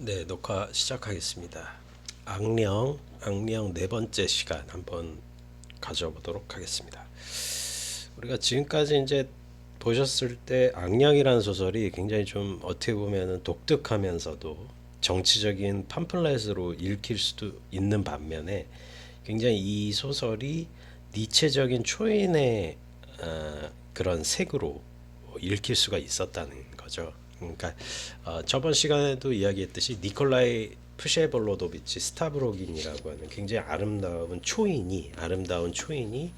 네, 녹화 시작하겠습니다. 악령 네 번째 시간 한번 가져보도록 하겠습니다. 우리가 지금까지 이제 보셨을 때 악령이라는 소설이 굉장히 좀 어떻게 보면은 독특하면서도 정치적인 팜플렛으로 읽힐 수도 있는 반면에 굉장히 이 소설이 니체적인 초인의 그런 색으로 읽힐 수가 있었다는 거죠. 그러니까 저번 시간에도 이야기했듯이 니콜라이 프셰볼로도비치 스타브로긴이라고 하는 굉장히 아름다운 초인이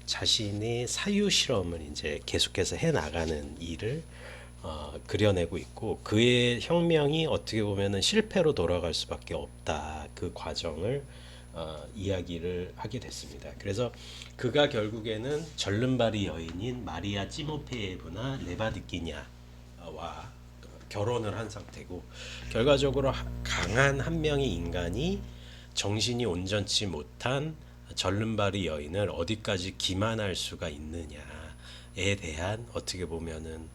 자신의 사유 실험을 이제 계속해서 해 나가는 일을 그려내고 있고, 그의 혁명이 어떻게 보면은 실패로 돌아갈 수밖에 없다, 그 과정을 이야기를 하게 됐습니다. 그래서 그가 결국에는 절름발이 여인인 마리아 찌모페예브나 레바드끼냐와 결혼을 한 상태고, 결과적으로 강한 한 명의 인간이 정신이 온전치 못한 절름발이 여인을 어디까지 기만할 수가 있느냐에 대한, 어떻게 보면은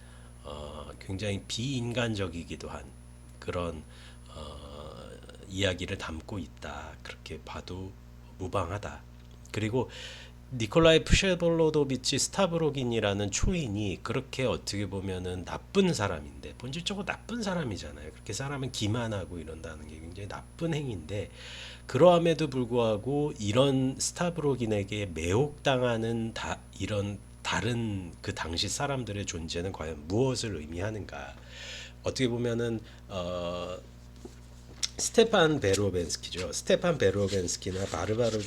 굉장히 비인간적이기도 한 그런 이야기를 담고 있다, 그렇게 봐도 무방하다. 그리고 니콜라이 프셰볼로도비치 스타브로긴이라는 초인이 그렇게 어떻게 보면은 나쁜 사람인데, 본질적으로 나쁜 사람이잖아요. 그렇게 사람은 기만하고 이런다는 게 굉장히 나쁜 행위인데, 그러함에도 불구하고 이런 스타브로긴에게 매혹당하는 이런 다른 그 당시 사람들의 존재는 과연 무엇을 의미하는가? 어떻게 보면은 스테판 베로벤스키죠. 스테판 베로벤스키나 바르바르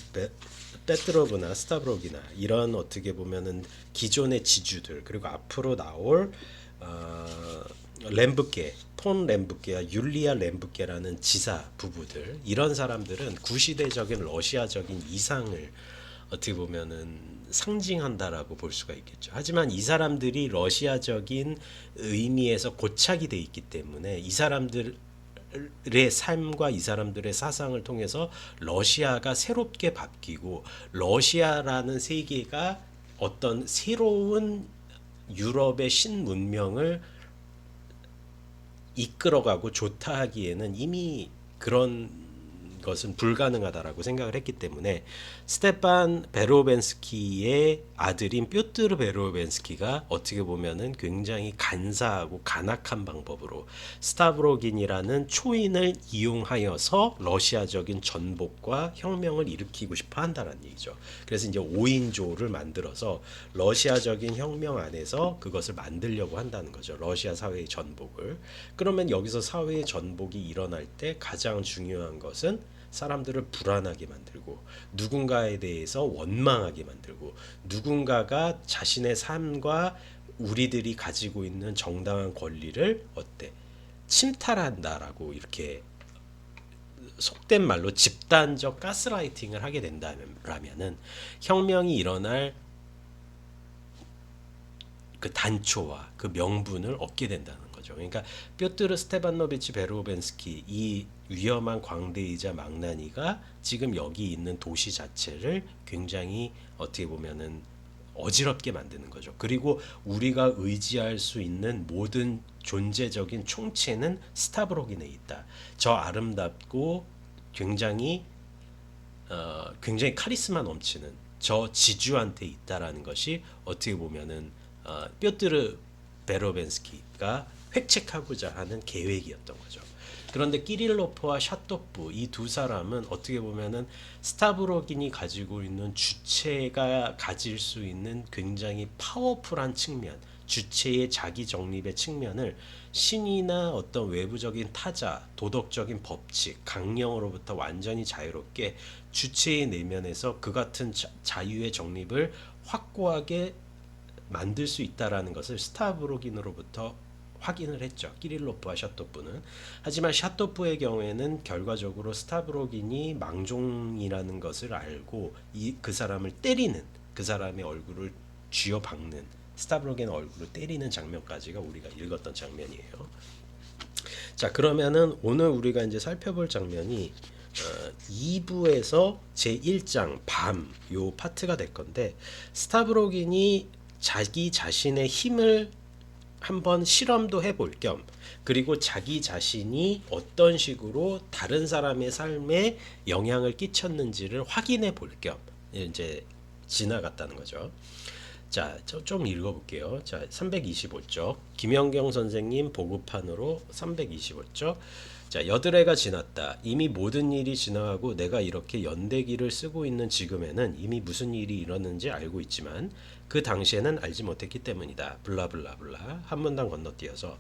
페트로브나 스타브로기나 이런, 어떻게 보면은 기존의 지주들, 그리고 앞으로 나올 렘브케, 폰 렘브케와 율리아 렘브케라는 지사 부부들, 이런 사람들은 구시대적인 러시아적인 이상을 어떻게 보면은 상징한다라고 볼 수가 있겠죠. 하지만 이 사람들이 러시아적인 의미에서 고착이 돼 있기 때문에 이 사람들의 삶과 이 사람들의 사상을 통해서 러시아가 새롭게 바뀌고, 러시아라는 세계가 어떤 새로운 유럽의 신문명을 이끌어가고 좋다 하기에는 이미 그런 것은 불가능하다라고 생각을 했기 때문에, 스테판 베로벤스키의 아들인 뾰트르 베로벤스키가 어떻게 보면은 굉장히 간사하고 간악한 방법으로 스타브로긴이라는 초인을 이용하여서 러시아적인 전복과 혁명을 일으키고 싶어 한다는 얘기죠. 그래서 이제 5인조를 만들어서 러시아적인 혁명 안에서 그것을 만들려고 한다는 거죠. 러시아 사회의 전복을. 그러면 여기서 사회의 전복이 일어날 때 가장 중요한 것은 사람들을 불안하게 만들고, 누군가에 대해서 원망하게 만들고, 누군가가 자신의 삶과 우리들이 가지고 있는 정당한 권리를 침탈한다라고, 이렇게 속된 말로 집단적 가스라이팅을 하게 된다면은 혁명이 일어날 그 단초와 그 명분을 얻게 된다는 거죠. 그러니까 뾰트르 스테반노비치 베로벤스키, 이 위험한 광대이자 망나니가 지금 여기 있는 도시 자체를 굉장히 어떻게 보면은 어지럽게 만드는 거죠. 그리고 우리가 의지할 수 있는 모든 존재적인 총체는 스타브로긴에 있다. 저 아름답고 굉장히 굉장히 카리스마 넘치는 저 지주한테 있다라는 것이, 어떻게 보면은 뾰트르 베로벤스키가 획책하고자 하는 계획이었던 거죠. 그런데 키릴로프와 샤토프, 이 두 사람은 어떻게 보면은 스타브로긴이 가지고 있는 주체가 가질 수 있는 굉장히 파워풀한 측면, 주체의 자기 정립의 측면을 신이나 어떤 외부적인 타자, 도덕적인 법칙, 강령으로부터 완전히 자유롭게 주체의 내면에서 그 같은 자유의 정립을 확고하게 만들 수 있다라는 것을 스타브로긴으로부터 확인을 했죠. 키릴로프와 샤토프는. 하지만 샤토프의 경우에는 결과적으로 스타브로긴이 망종이라는 것을 알고 그 사람을 때리는, 그 사람의 얼굴을 쥐어박는, 스타브로긴 얼굴을 때리는 장면까지가 우리가 읽었던 장면이에요. 자, 그러면은 오늘 우리가 이제 살펴볼 장면이 2부에서 제1장 밤 요 파트가 될 건데, 스타브로긴이 자기 자신의 힘을 한번 실험도 해볼 겸 그리고 자기 자신이 어떤 식으로 다른 사람의 삶에 영향을 끼쳤는지를 확인해 볼 겸 이제 지나갔다는 거죠. 자, 좀 읽어볼게요. 자, 325쪽. 김연경 선생님 보급판으로 325쪽. 자, 여드레가 지났다. 이미 모든 일이 지나가고 내가 이렇게 연대기를 쓰고 있는 지금에는 이미 무슨 일이 일어났는지 알고 있지만 그 당시에는 알지 못했기 때문이다. 블라블라블라. 한 문단 건너뛰어서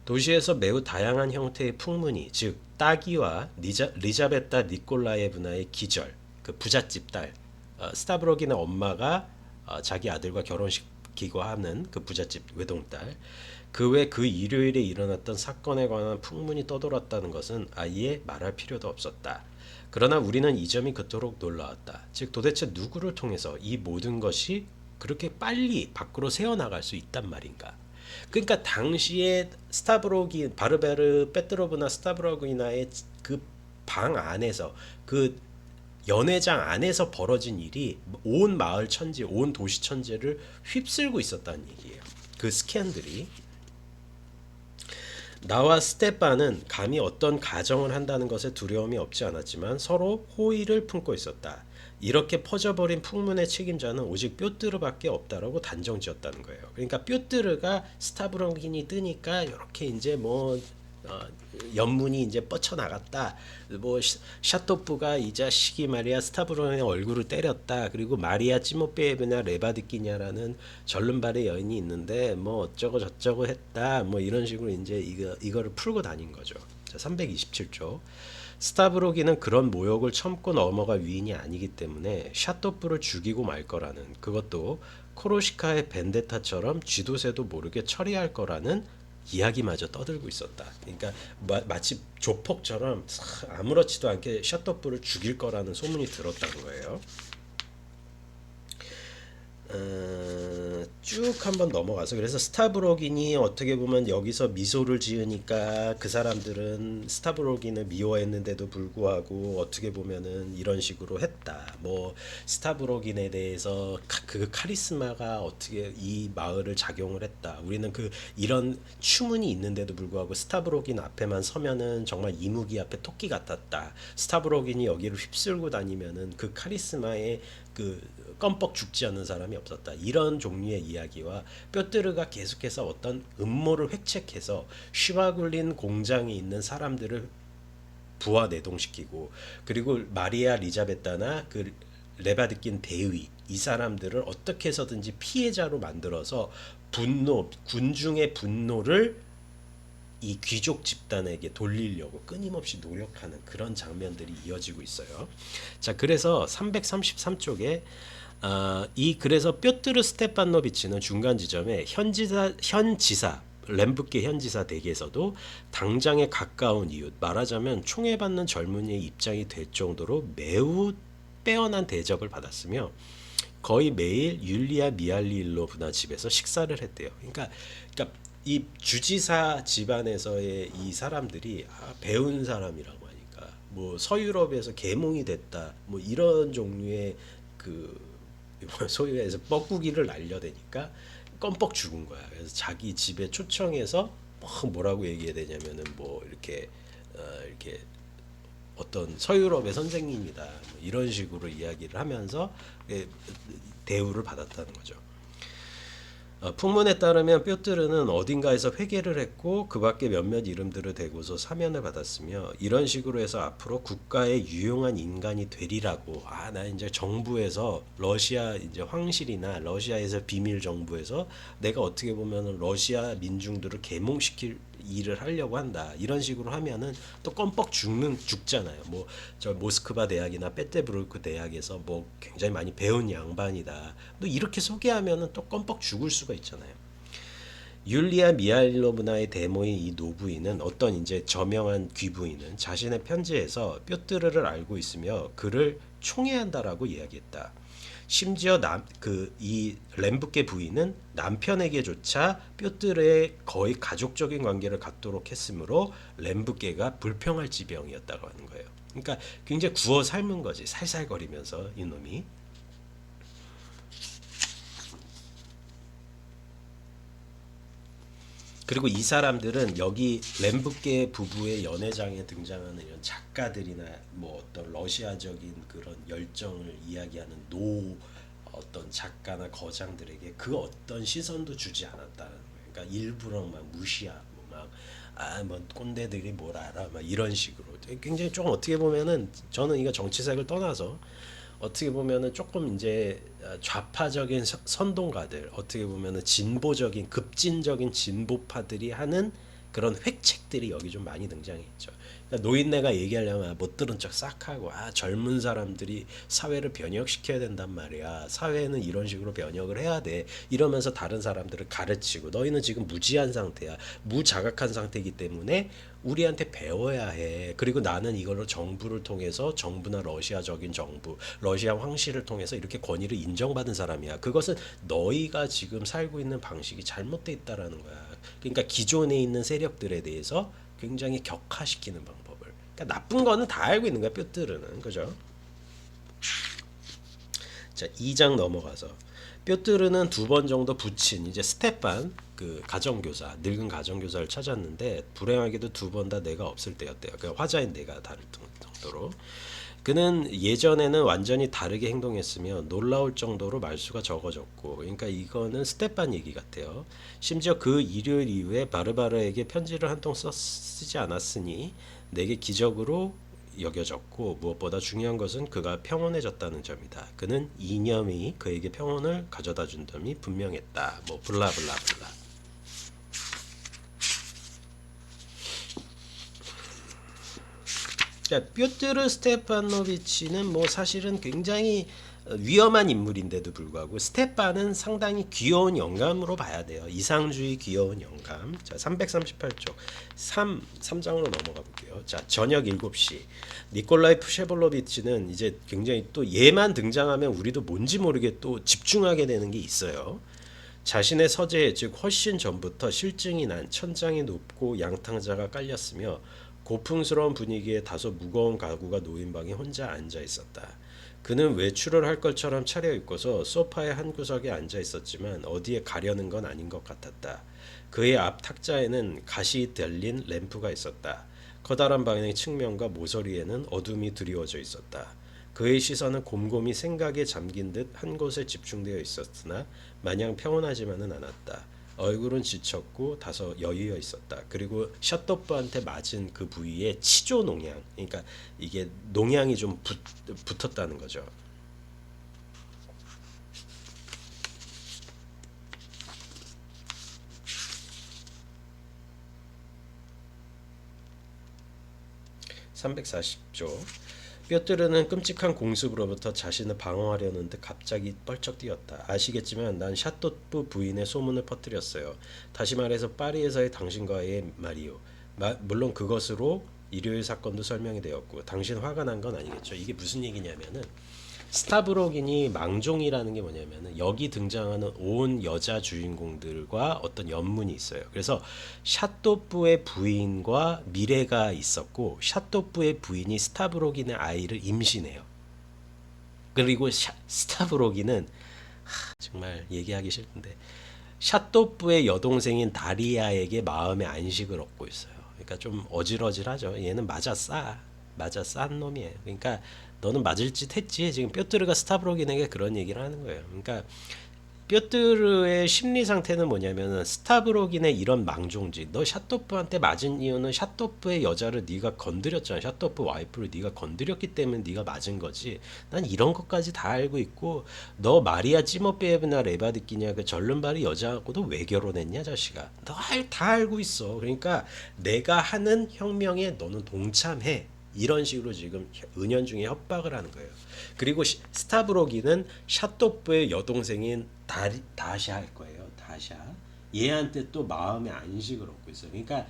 도시에서 매우 다양한 형태의 풍문이 즉 따기와 리자베타 니콜라예브나의 기절 그 부잣집 딸 스타브로기는 엄마가 자기 아들과 결혼시키고 하는 그 부잣집 외동딸 그 외 그 일요일에 일어났던 사건에 관한 풍문이 떠돌았다는 것은 아예 말할 필요도 없었다. 그러나 우리는 이 점이 그토록 놀라웠다. 즉 도대체 누구를 통해서 이 모든 것이 그렇게 빨리 밖으로 새어나갈 수 있단 말인가. 그러니까 당시에 스타브로기 바르베르 페트로브나 스타브로기나의 그 방 안에서 그 연회장 안에서 벌어진 일이 온 마을 천지, 온 도시 천지를 휩쓸고 있었다는 얘기예요. 그 스캔들이. 나와 스테판은 감히 어떤 가정을 한다는 것에 두려움이 없지 않았지만 서로 호의를 품고 있었다. 이렇게 퍼져버린 풍문의 책임자는 오직 뾰뜨르밖에 없다라고 단정지었다는 거예요. 그러니까 뾰뜨르가 스타브로긴이 뜨니까 이렇게 이제 뭐 연문이 이제 뻗쳐나갔다. 뭐 샤토프가 이 자식이 말이야 스타브론의 얼굴을 때렸다. 그리고 마리아 찌모페예브나 레바드키냐라는 절름발의 여인이 있는데 뭐 어쩌고 저쩌고 했다. 뭐 이런 식으로 이제 이거를 풀고 다닌 거죠. 자, 327조. 스타브로기는 그런 모욕을 참고 넘어갈 위인이 아니기 때문에 샤토프를 죽이고 말 거라는 그것도 코로시카의 벤데타처럼 쥐도새도 모르게 처리할 거라는 이야기마저 떠들고 있었다. 그러니까 마치 조폭처럼 아무렇지도 않게 샤토프를 죽일 거라는 소문이 들었다는 거예요. 쭉 한번 넘어가서 그래서 스타브로긴이 어떻게 보면 여기서 미소를 지으니까 그 사람들은 스타브로긴을 미워했는데도 불구하고 어떻게 보면은 이런 식으로 했다. 뭐 스타브로긴에 대해서 그 카리스마가 어떻게 이 마을을 작용을 했다. 우리는 그 이런 추문이 있는데도 불구하고 스타브로긴 앞에만 서면은 정말 이무기 앞에 토끼 같았다. 스타브로긴이 여기를 휩쓸고 다니면은 그 카리스마에 그 껌뻑 죽지 않는 사람이 없었다. 이런 종류의 이야기와 뼈뜨르가 계속해서 어떤 음모를 획책해서 슈바굴린 공장에 있는 사람들을 부하 내동시키고 그리고 마리아 리자베타나 그 레바드킨 대위 이 사람들을 어떻게 해서든지 피해자로 만들어서 군중의 분노를 이 귀족 집단에게 돌리려고 끊임없이 노력하는 그런 장면들이 이어지고 있어요. 자, 그래서 333쪽에 그래서 뾰트르 스테파노비치는 중간 지점에 현지사 렘부케 현지사 댁에서도 당장에 가까운 이웃 말하자면 총애받는 젊은이의 입장이 될 정도로 매우 빼어난 대접을 받았으며 거의 매일 율리아 미알릴로브나 집에서 식사를 했대요. 그러니까 이 주지사 집안에서의 이 사람들이 배운 사람이라고 하니까 뭐 서유럽에서 계몽이 됐다 뭐 이런 종류의 그 소위 해서 뻐꾸기를 날려대니까 껌뻑 죽은 거야. 그래서 자기 집에 초청해서 뭐라고 얘기해야 되냐면은 뭐 이렇게 어떤 서유럽의 선생님이다 뭐 이런 식으로 이야기를 하면서 대우를 받았다는 거죠. 풍문에 따르면 뾰뜨르는 어딘가에서 회개를 했고 그 밖에 몇몇 이름들을 대고서 사면을 받았으며 이런 식으로 해서 앞으로 국가의 유용한 인간이 되리라고 나 이제 정부에서 러시아 이제 황실이나 러시아에서 비밀 정부에서 내가 어떻게 보면은 러시아 민중들을 계몽시킬 일을 하려고 한다. 이런 식으로 하면은 또 껌뻑 죽잖아요. 뭐 저 모스크바 대학이나 페테부르크 대학에서 뭐 굉장히 많이 배운 양반이다. 또 이렇게 소개하면은 또 껌뻑 죽을 수가 있잖아요. 율리아 미하일로브나의 데모인 이 노부인은 어떤 이제 저명한 귀부인은 자신의 편지에서 뾰뜨르를 알고 있으며 그를 총애한다라고 이야기했다. 심지어 이 렘부케 부인은 남편에게조차 뾰뜨르의 거의 가족적인 관계를 갖도록 했으므로 렘부케가 불평할 지경이었다고 하는 거예요. 그러니까 굉장히 구워 삶은 거지. 살살거리면서 이놈이. 그리고 이 사람들은 여기 램브게 부부의 연애장에 등장하는 이런 작가들이나 뭐 어떤 러시아적인 그런 열정을 이야기하는 어떤 작가나 거장들에게 그 어떤 시선도 주지 않았다는 거예요. 그러니까 일부러 막 무시하고 뭐 꼰대들이 뭘 알아 막 이런 식으로 굉장히 조금 어떻게 보면은 저는 이거 정치색을 떠나서 어떻게 보면은 조금 이제 좌파적인 선동가들 어떻게 보면은 진보적인 급진적인 진보파들이 하는 그런 획책들이 여기 좀 많이 등장했죠. 그러니까 노인네가 얘기하려면 못 들은 척 싹 하고 젊은 사람들이 사회를 변혁시켜야 된단 말이야. 사회는 이런 식으로 변혁을 해야 돼. 이러면서 다른 사람들을 가르치고 너희는 지금 무지한 상태야. 무자각한 상태이기 때문에 우리한테 배워야 해. 그리고 나는 이걸로 정부를 통해서 정부나 러시아적인 정부, 러시아 황실을 통해서 이렇게 권위를 인정받은 사람이야. 그것은 너희가 지금 살고 있는 방식이 잘못돼 있다라는 거야. 그러니까 기존에 있는 세력들에 대해서 굉장히 격화시키는 방법을. 그러니까 나쁜 거는 다 알고 있는 거야, 뾰뜨르는. 그죠? 자, 2장 넘어가서 뾰뜨르는 두 번 정도 붙인 이제 스테판 그 가정교사 늙은 가정교사를 찾았는데 불행하게도 두 번 다 내가 없을 때였대요. 그 화자인 내가 다를 정도로 그는 예전에는 완전히 다르게 행동했으며 놀라울 정도로 말수가 적어졌고 그러니까 이거는 스테판 얘기 같아요. 심지어 그 일요일 이후에 바르바르에게 편지를 한 통 쓰지 않았으니 내게 기적으로 여겨졌고 무엇보다 중요한 것은 그가 평온해졌다는 점이다. 그는 이념이 그에게 평온을 가져다 준 점이 분명했다. 뭐 블라블라블라. 자, 뾰트르 스테파노비치는 뭐 사실은 굉장히 위험한 인물인데도 불구하고 스테판은 상당히 귀여운 영감으로 봐야 돼요. 이상주의 귀여운 영감. 자, 338쪽 3장으로 넘어가 볼게요. 자, 저녁 7시 니콜라이 푸셰볼로비치는 이제 굉장히 또 얘만 등장하면 우리도 뭔지 모르게 또 집중하게 되는 게 있어요. 자신의 서재에 즉 훨씬 전부터 실증이 난 천장이 높고 양탕자가 깔렸으며 고풍스러운 분위기에 다소 무거운 가구가 놓인 방에 혼자 앉아 있었다. 그는 외출을 할 것처럼 차려입고서 소파의 한 구석에 앉아 있었지만 어디에 가려는 건 아닌 것 같았다. 그의 앞 탁자에는 가시 달린 램프가 있었다. 커다란 방의 측면과 모서리에는 어둠이 드리워져 있었다. 그의 시선은 곰곰이 생각에 잠긴 듯 한 곳에 집중되어 있었으나 마냥 평온하지만은 않았다. 얼굴은 지쳤고 다소 여유어 있었다. 그리고 샷도프한테 맞은 그 부위에 치조 농양, 그러니까 이게 농양이 좀 붙었다는 거죠. (340조) 뼈뜨르는 끔찍한 공습으로부터 자신을 방어하려는 듯 갑자기 뻘쩍 뛰었다. 아시겠지만 난 샤또프 부인의 소문을 퍼뜨렸어요. 다시 말해서 파리에서의 당신과의 말이요. 물론 그것으로 일요일 사건도 설명이 되었고 당신 화가 난 건 아니겠죠. 이게 무슨 얘기냐면은 스타브로긴이 망종이라는 게 뭐냐면은 여기 등장하는 온 여자 주인공들과 어떤 연문이 있어요. 그래서 샤또프의 부인과 미래가 있었고 샤또프의 부인이 스타브로긴의 아이를 임신해요. 그리고 스타브로긴은 정말 얘기하기 싫은데 샤또프의 여동생인 다리아에게 마음의 안식을 얻고 있어요. 그러니까 좀 어질어질하죠. 얘는 맞아 싼 놈이에요. 그러니까 너는 맞을 짓 했지. 지금 뾰뜨르가 스타브로긴에게 그런 얘기를 하는 거예요. 그러니까 뾰뜨르의 심리 상태는 뭐냐면은 스타브로긴의 이런 망종짓. 너 샤토프한테 맞은 이유는 샤토프의 여자를 네가 건드렸잖아. 샤토프 와이프를 네가 건드렸기 때문에 네가 맞은 거지. 난 이런 것까지 다 알고 있고 너 마리아 찌모베예브나 레바드끼냐 그 절름발이 여자하고도 왜 결혼했냐 자식아. 너 다 알고 있어. 그러니까 내가 하는 혁명에 너는 동참해. 이런 식으로 지금 은연중에 협박을 하는 거예요. 그리고 스타브로기는 샤토프의 여동생인 다샤일 거예요. 다샤. 얘한테 또 마음의 안식을 얻고 있어요. 그러니까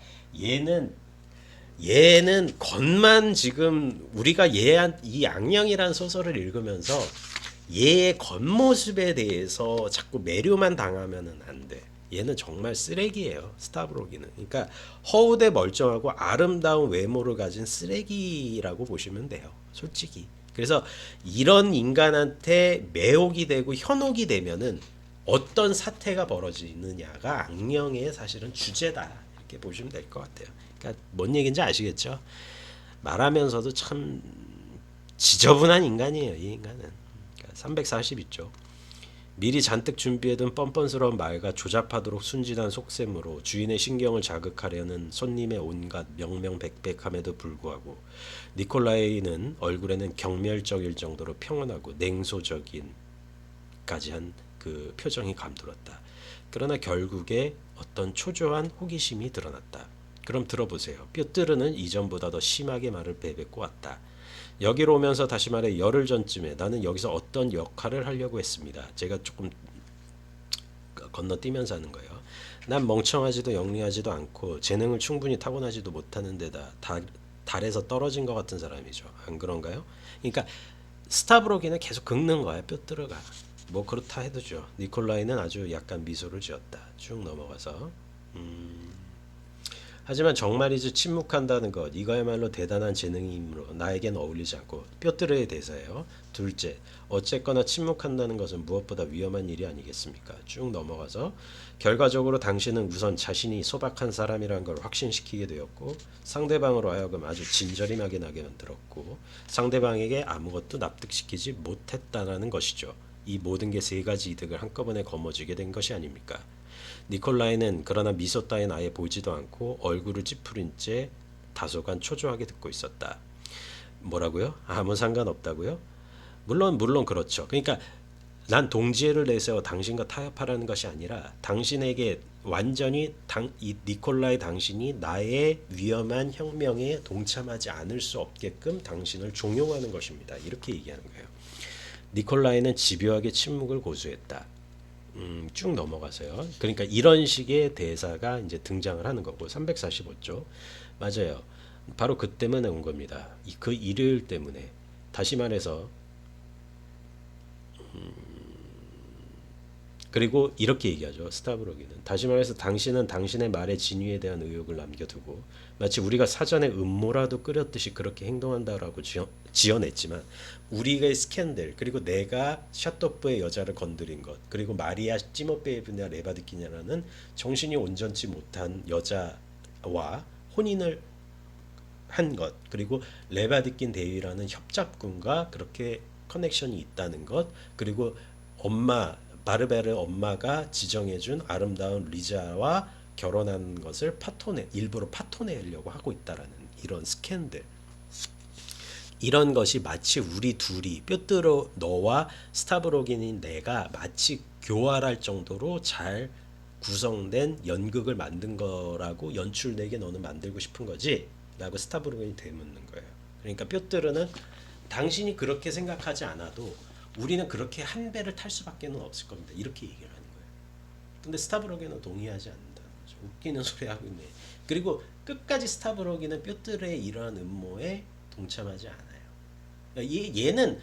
얘는 겉만 지금 우리가 이 양령이란 소설을 읽으면서 얘의 겉모습에 대해서 자꾸 매료만 당하면은 안 돼. 얘는 정말 쓰레기예요. 스타브로기는. 그러니까 허우대 멀쩡하고 아름다운 외모를 가진 쓰레기라고 보시면 돼요. 솔직히. 그래서 이런 인간한테 매혹이 되고 현혹이 되면은 어떤 사태가 벌어지느냐가 악령의 사실은 주제다 이렇게 보시면 될 것 같아요. 그러니까 뭔 얘기인지 아시겠죠? 말하면서도 참 지저분한 인간이에요. 이 인간은. 그러니까 342쪽. 미리 잔뜩 준비해둔 뻔뻔스러운 말과 조잡하도록 순진한 속셈으로 주인의 신경을 자극하려는 손님의 온갖 명명백백함에도 불구하고 니콜라이는 얼굴에는 경멸적일 정도로 평온하고 냉소적인 까지 한 그 표정이 감돌았다. 그러나 결국에 어떤 초조한 호기심이 드러났다. 그럼 들어보세요. 뾰뜨르는 이전보다 더 심하게 말을 베뱉고 왔다. 여기로 오면서 다시 말해 열흘 전쯤에 나는 여기서 어떤 역할을 하려고 했습니다. 제가 조금 건너뛰면서 하는 거예요. 난 멍청하지도 영리하지도 않고 재능을 충분히 타고나지도 못하는 데다 달에서 떨어진 것 같은 사람이죠. 안 그런가요? 그러니까 스타브로기는 계속 긁는 거야. 뼈들어가. 뭐 그렇다 해도죠. 니콜라이는 아주 약간 미소를 지었다. 쭉 넘어가서 하지만 정말이지 침묵한다는 것 이거야말로 대단한 재능이므로 나에겐 어울리지 않고 뼈뜨레의 대사예요. 둘째, 어쨌거나 침묵한다는 것은 무엇보다 위험한 일이 아니겠습니까? 쭉 넘어가서 결과적으로 당신은 우선 자신이 소박한 사람이란 걸 확신시키게 되었고 상대방으로 하여금 아주 진저림하게 나게 만들었고 상대방에게 아무것도 납득시키지 못했다는 것이죠. 이 모든 게 세 가지 이득을 한꺼번에 거머쥐게 된 것이 아닙니까? 니콜라이는 그러나 미소 따윈 아예 보지도 않고 얼굴을 찌푸린 채 다소간 초조하게 듣고 있었다. 뭐라고요? 아무 상관없다고요? 물론 그렇죠. 그러니까 난 동지애를 내세워 당신과 타협하라는 것이 아니라 당신에게 완전히 이 니콜라이 당신이 나의 위험한 혁명에 동참하지 않을 수 없게끔 당신을 종용하는 것입니다. 이렇게 얘기하는 거예요. 니콜라이는 집요하게 침묵을 고수했다. 쭉 넘어가세요. 그러니까 이런 식의 대사가 이제 등장을 하는 거고 345쪽 맞아요. 바로 그 때문에 온 겁니다. 그 일요일 때문에 다시 말해서 그리고 이렇게 얘기하죠. 스타브로기는 다시 말해서 당신은 당신의 말의 진위에 대한 의혹을 남겨두고 마치 우리가 사전에 음모라도 끓였듯이 그렇게 행동한다라고 지어냈지만 우리의 스캔들 그리고 내가 샤토프의 여자를 건드린 것 그리고 마리아 찌모베이브냐 레바드키냐라는 정신이 온전치 못한 여자와 혼인을 한 것 그리고 레바드킨 대위라는 협잡군과 그렇게 커넥션이 있다는 것 그리고 엄마 바르베르 엄마가 지정해준 아름다운 리자와 결혼한 것을 일부러 파토내려고 하고 있다라는 이런 스캔들 이런 것이 마치 우리 둘이 뼈뜨러 너와 스타브로긴인 내가 마치 교활할 정도로 잘 구성된 연극을 만든 거라고 연출되게 너는 만들고 싶은 거지? 라고 스타브로긴이 되묻는 거예요. 그러니까 뼈뜨르는 당신이 그렇게 생각하지 않아도 우리는 그렇게 한 배를 탈 수밖에 없을 겁니다. 이렇게 얘기를 하는 거예요. 근데 스타브로기는 동의하지 않는다는 거죠. 웃기는 소리 하고 있네. 그리고 끝까지 스타브로기는 뼈뜰의 이러한 음모에 동참하지 않아요. 그러니까 얘는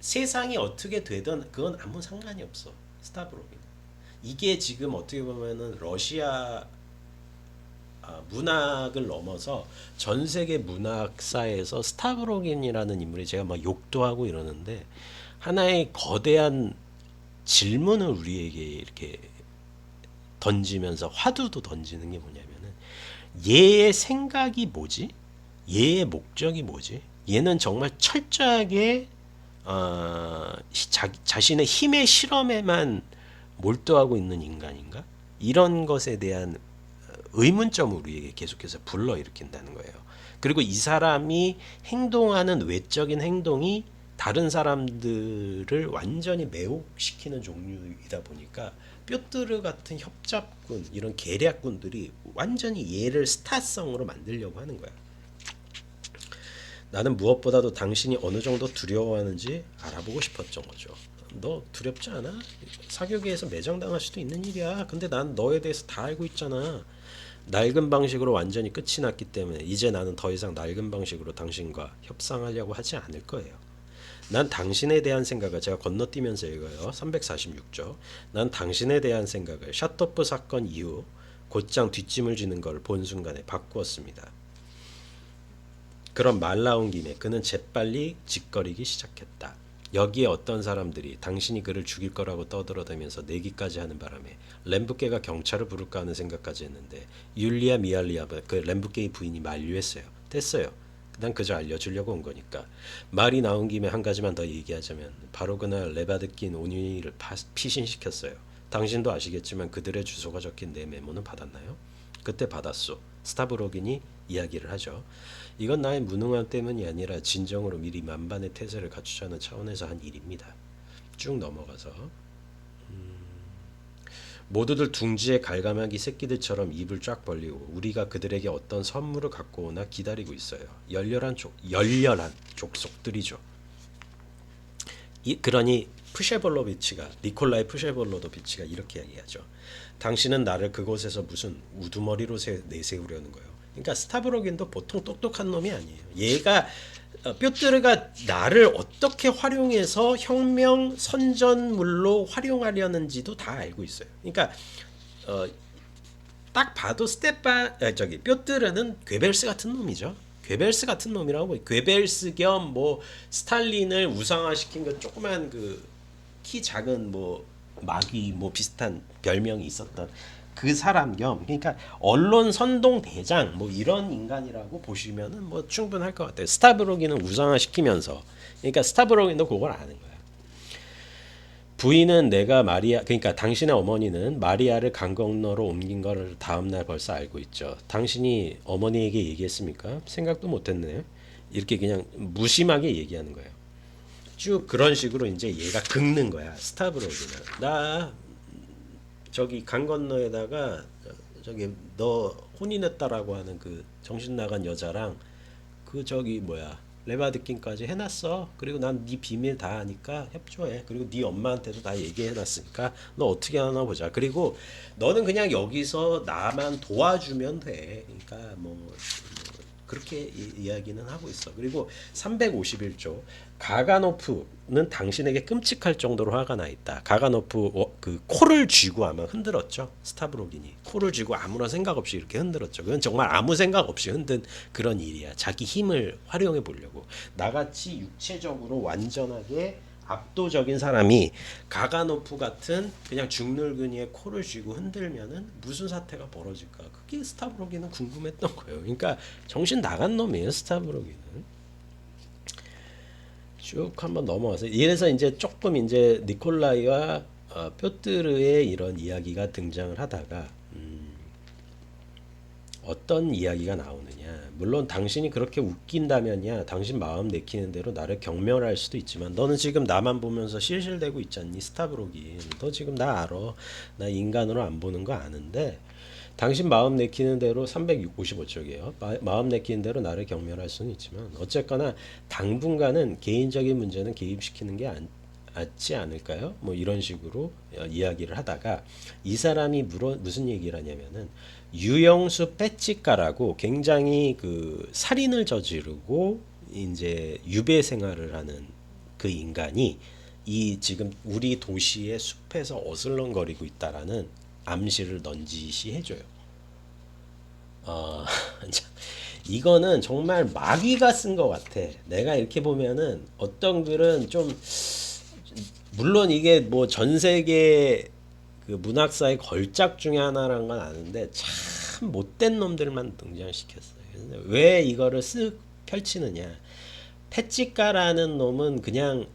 세상이 어떻게 되든 그건 아무 상관이 없어. 스타브로기는. 이게 지금 어떻게 보면은 러시아 문학을 넘어서 전 세계 문학사에서 스타브로긴이라는 인물이 제가 막 욕도 하고 이러는데 하나의 거대한 질문을 우리에게 이렇게 던지면서 화두도 던지는 게 뭐냐면은 얘의 생각이 뭐지? 얘의 목적이 뭐지? 얘는 정말 철저하게 자신의 힘의 실험에만 몰두하고 있는 인간인가? 이런 것에 대한 의문점을 우리에게 계속해서 불러일으킨다는 거예요. 그리고 이 사람이 행동하는 외적인 행동이 다른 사람들을 완전히 매혹시키는 종류이다 보니까 뾰뜨르 같은 협잡군 이런 계략군들이 완전히 얘를 스타성으로 만들려고 하는 거야. 나는 무엇보다도 당신이 어느 정도 두려워하는지 알아보고 싶었던 거죠. 너 두렵지 않아? 사교계에서 매장당할 수도 있는 일이야. 근데 난 너에 대해서 다 알고 있잖아. 낡은 방식으로 완전히 끝이 났기 때문에 이제 나는 더 이상 낡은 방식으로 당신과 협상하려고 하지 않을 거예요. 난 당신에 대한 생각을 제가 건너뛰면서 읽어요. 346조. 난 당신에 대한 생각을 샤토프 사건 이후 곧장 뒷짐을 지는 걸 본 순간에 바꾸었습니다. 그런 말 나온 김에 그는 재빨리 짓거리기 시작했다. 여기에 어떤 사람들이 당신이 그를 죽일 거라고 떠들어대면서 내기까지 하는 바람에 램브게가 경찰을 부를까 하는 생각까지 했는데 율리아 미알리아 그 램브게의 부인이 만류했어요. 됐어요. 난 그저 알려주려고 온 거니까. 말이 나온 김에 한 가지만 더 얘기하자면 바로 그날 레바드킨 온유이를 피신시켰어요. 당신도 아시겠지만 그들의 주소가 적힌 내 메모는 받았나요? 그때 받았소. 스타브로긴이 이야기를 하죠. 이건 나의 무능함 때문이 아니라 진정으로 미리 만반의 태세를 갖추자는 차원에서 한 일입니다. 쭉 넘어가서 모두들 둥지의 갈가마귀 새끼들처럼 입을 쫙 벌리고 우리가 그들에게 어떤 선물을 갖고 오나 기다리고 있어요. 열렬한 족속들이죠. 그러니 푸셰볼로비치가 니콜라이 푸셰볼로도비치가 이렇게 이야기하죠. 당신은 나를 그곳에서 무슨 우두머리로 내세우려는 거예요. 그러니까 스타브로긴도 보통 똑똑한 놈이 아니에요. 얘가 뾰트르가 나를 어떻게 활용해서 혁명 선전물로 활용하려는지도 다 알고 있어요. 그러니까 어, 딱 봐도 뾰트르는 괴벨스 같은 놈이죠. 괴벨스 같은 놈이라고. 괴벨스 겸 뭐 스탈린을 우상화시킨 그 조그만 그 키 작은 뭐 마귀 뭐 비슷한 별명이 있었던 그 사람 겸, 그러니까 언론 선동 대장 뭐 이런 인간이라고 보시면은 뭐 충분할 것 같아요. 스타브로기는 우상화시키면서, 그러니까 스타브로기도 그걸 아는 거야. 부인은 내가 마리아, 그러니까 당신의 어머니는 마리아를 강 건너로 옮긴 거를 다음날 벌써 알고 있죠. 당신이 어머니에게 얘기했습니까? 생각도 못했네. 이렇게 그냥 무심하게 얘기하는 거예요. 쭉 그런 식으로 이제 얘가 긁는 거야. 스타브로기는 나 저기 강 건너에다가 저기 너 혼인했다라고 하는 그 정신 나간 여자랑 그 저기 뭐야 레바드킨까지 해놨어. 그리고 난 네 비밀 다 아니까 협조해. 그리고 네 엄마한테도 다 얘기해놨으니까 너 어떻게 하나 보자. 그리고 너는 그냥 여기서 나만 도와주면 돼. 그러니까 뭐 그렇게 이야기는 하고 있어. 그리고 351조 가가노프는 당신에게 끔찍할 정도로 화가 나 있다. 가가노프 그 코를 쥐고 아마 흔들었죠. 스타브로긴이 코를 쥐고 아무런 생각 없이 이렇게 흔들었죠. 그건 정말 아무 생각 없이 흔든 그런 일이야. 자기 힘을 활용해 보려고. 나같이 육체적으로 완전하게 압도적인 사람이 가가노프 같은 그냥 죽늙은이의 코를 쥐고 흔들면은 무슨 사태가 벌어질까? 그게 스타브로기는 궁금했던 거예요. 그러니까 정신 나간 놈이에요, 스타브로기는. 쭉 한번 넘어와서 이래서 이제 조금 이제 니콜라이와 뾰트르의 이런 이야기가 등장을 하다가 어떤 이야기가 나오느냐. 물론 당신이 그렇게 웃긴다면야 당신 마음 내키는 대로 나를 경멸할 수도 있지만 너는 지금 나만 보면서 실실대고 있잖니 스타브로긴. 너 지금 나 알아. 나 인간으로 안 보는 거 아는데 당신 마음 내키는 대로 355쪽이에요. 마음 내키는 대로 나를 경멸할 수는 있지만 어쨌거나 당분간은 개인적인 문제는 개입시키는 게 맞지 않을까요? 뭐 이런 식으로 이야기를 하다가 이 사람이 무슨 얘기를 하냐면은 유영수 빼찌까라고 굉장히 그 살인을 저지르고 이제 유배 생활을 하는 그 인간이 이 지금 우리 도시의 숲에서 어슬렁거리고 있다라는 암시를 넌지시 해줘요. 어, 이거는 정말 마귀가 쓴 것 같아. 내가 이렇게 보면은 어떤 글은 좀 물론 이게 뭐 전 세계 그 문학사의 걸작 중에 하나란 건 아는데 참 못된 놈들만 등장시켰어요. 왜 이거를 쓱 펼치느냐? 패찌까라는 놈은 그냥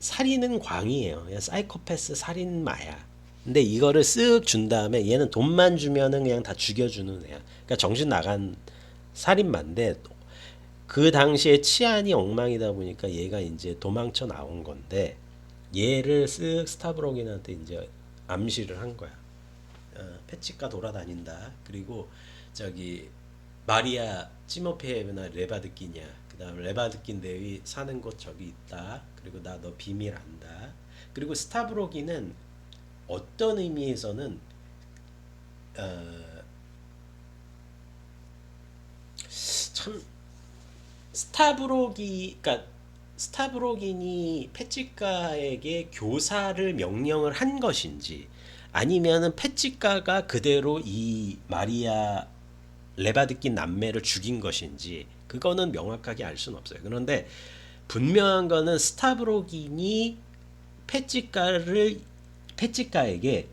살인은 광이에요. 그냥 사이코패스 살인마야. 근데 이거를 쓱 준 다음에 얘는 돈만 주면은 그냥 다 죽여주는 애야. 그러니까 정신 나간 살인마인데 그 당시에 치안이 엉망이다 보니까 얘가 이제 도망쳐 나온 건데 얘를 쓱 스타브로긴한테 이제 암시를 한 거야. 패치가 돌아다닌다. 그리고 저기 마리아 찌모페예나 레바드킨이야. 그다음 레바드킨 대위 사는 곳 저기 있다. 그리고 나 너 비밀 안다. 그리고 스타브로긴은 어떤 의미에서는 참 그러니까 스타브로긴이 패치카에게 교사를 명령을 한 것인지 아니면은 패치카가 그대로 이 마리아 레바드킨 남매를 죽인 것인지 그거는 명확하게 알 수는 없어요. 그런데 분명한 거는 스타브로긴이 패찌카에게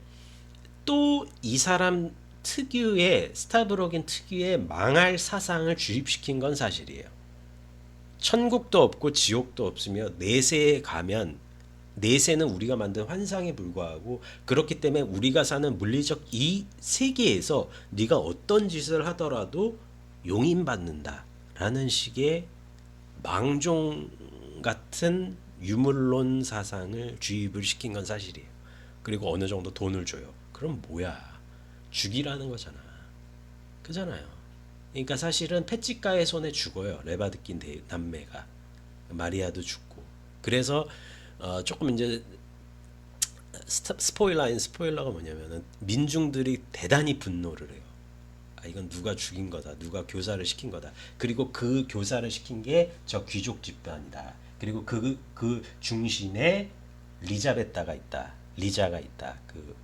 또 이 사람 특유의 스타브로긴 특유의 망할 사상을 주입시킨 건 사실이에요. 천국도 없고 지옥도 없으며 내세에 가면 내세는 우리가 만든 환상에 불과하고 그렇기 때문에 우리가 사는 물리적 이 세계에서 네가 어떤 짓을 하더라도 용인받는다라는 식의 망종 같은 유물론 사상을 주입을 시킨 건 사실이에요. 그리고 어느 정도 돈을 줘요. 그럼 뭐야? 죽이라는 거잖아. 그잖아요. 그러니까 사실은 패치가의 손에 죽어요. 레바드킨 남매가. 마리아도 죽고. 그래서 조금 이제 스포일러가 뭐냐면은 민중들이 대단히 분노를 해요. 아, 이건 누가 죽인 거다. 누가 교사를 시킨 거다. 그리고 그 교사를 시킨 게 저 귀족 집단이다. 그리고 그 중심에 리자베타가 있다. 리자가 있다. 그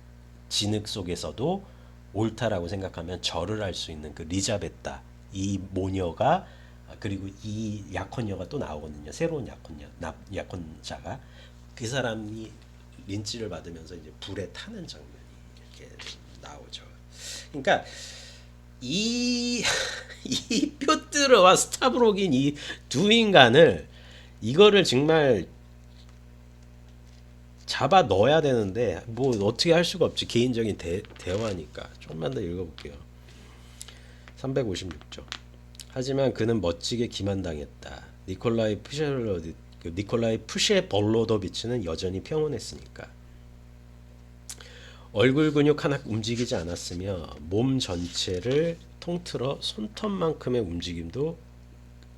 진흙 속에서도 옳다라고 생각하면 절을 할 수 있는 그 리자베타 이 모녀가 그리고 이 약혼녀가 또 나오거든요. 새로운 약혼자가 그 사람이 린치를 받으면서 이제 불에 타는 장면이 이렇게 나오죠. 그러니까 이, 이 뾰트르와 스타브로긴 이 두 인간을 이거를 정말 잡아 넣어야 되는데 뭐 어떻게 할 수가 없지. 개인적인 대화니까. 조금만 더 읽어볼게요. 356조. 하지만 그는 멋지게 기만당했다. 니콜라이 푸셰볼로도비치는 여전히 평온했으니까. 얼굴 근육 하나 움직이지 않았으며 몸 전체를 통틀어 손톱만큼의 움직임도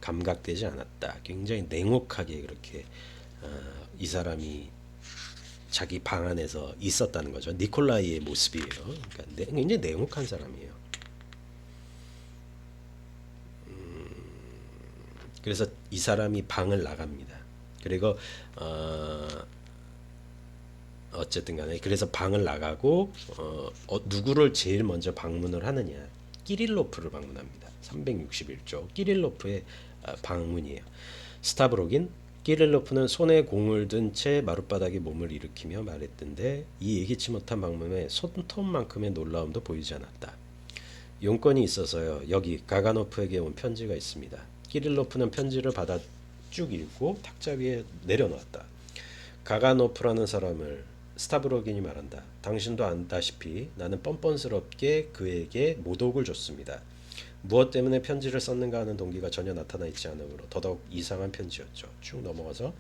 감각되지 않았다. 굉장히 냉혹하게 그렇게 이 사람이 자기 방 안에서 있었다는 거죠. 니콜라이의 모습이에요. 그러니까 굉장히 냉혹한 사람이에요. 그래서 이 사람이 방을 나갑니다. 그리고 어쨌든 간에 그래서 방을 나가고 누구를 제일 먼저 방문을 하느냐. 끼릴로프를 방문합니다. 361조 끼릴로프의 방문이에요. 스타브로긴 끼릴로프는 손에 공을 든 채 마룻바닥에 몸을 일으키며 말했던데 이 예기치 못한 방문에 손톱만큼의 놀라움도 보이지 않았다. 용건이 있어서요. 여기 가가노프에게 온 편지가 있습니다. 끼릴로프는 편지를 받아 쭉 읽고 탁자 위에 내려놓았다. 가가노프라는 사람을 스타브로긴이 말한다. 당신도 안다시피 나는 뻔뻔스럽게 그에게 모독을 줬습니다. 무엇 때문에 편지를 썼는가 하는 동기가 전혀 나타나 있지 않으므로 더더욱 이상한 편지였죠. 쭉 넘어가서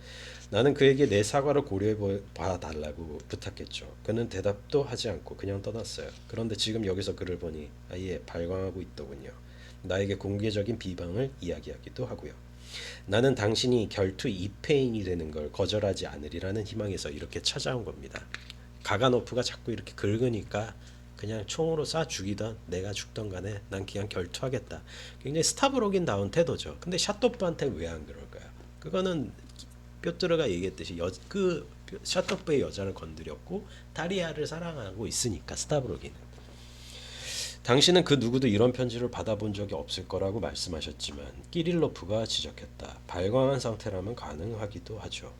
나는 그에게 내 사과를 고려해 봐달라고 부탁했죠. 그는 대답도 하지 않고 그냥 떠났어요. 그런데 지금 여기서 그를 보니 아예 발광하고 있더군요. 나에게 공개적인 비방을 이야기하기도 하고요. 나는 당신이 결투 2패인이 되는 걸 거절하지 않으리라는 희망에서 이렇게 찾아온 겁니다. 가가노프가 자꾸 이렇게 긁으니까 그냥 총으로 쏴 죽이던 내가 죽던 간에 난 그냥 결투하겠다. 굉장히 스타브로긴 다운 태도죠. 근데 샤토프한테 왜 안 그럴까요? 그거는 뾰트르가 얘기했듯이 그 샤토프의 여자를 건드렸고 다리아를 사랑하고 있으니까 스타브로긴은. 당신은 그 누구도 이런 편지를 받아본 적이 없을 거라고 말씀하셨지만 끼릴로프가 지적했다. 발광한 상태라면 가능하기도 하죠.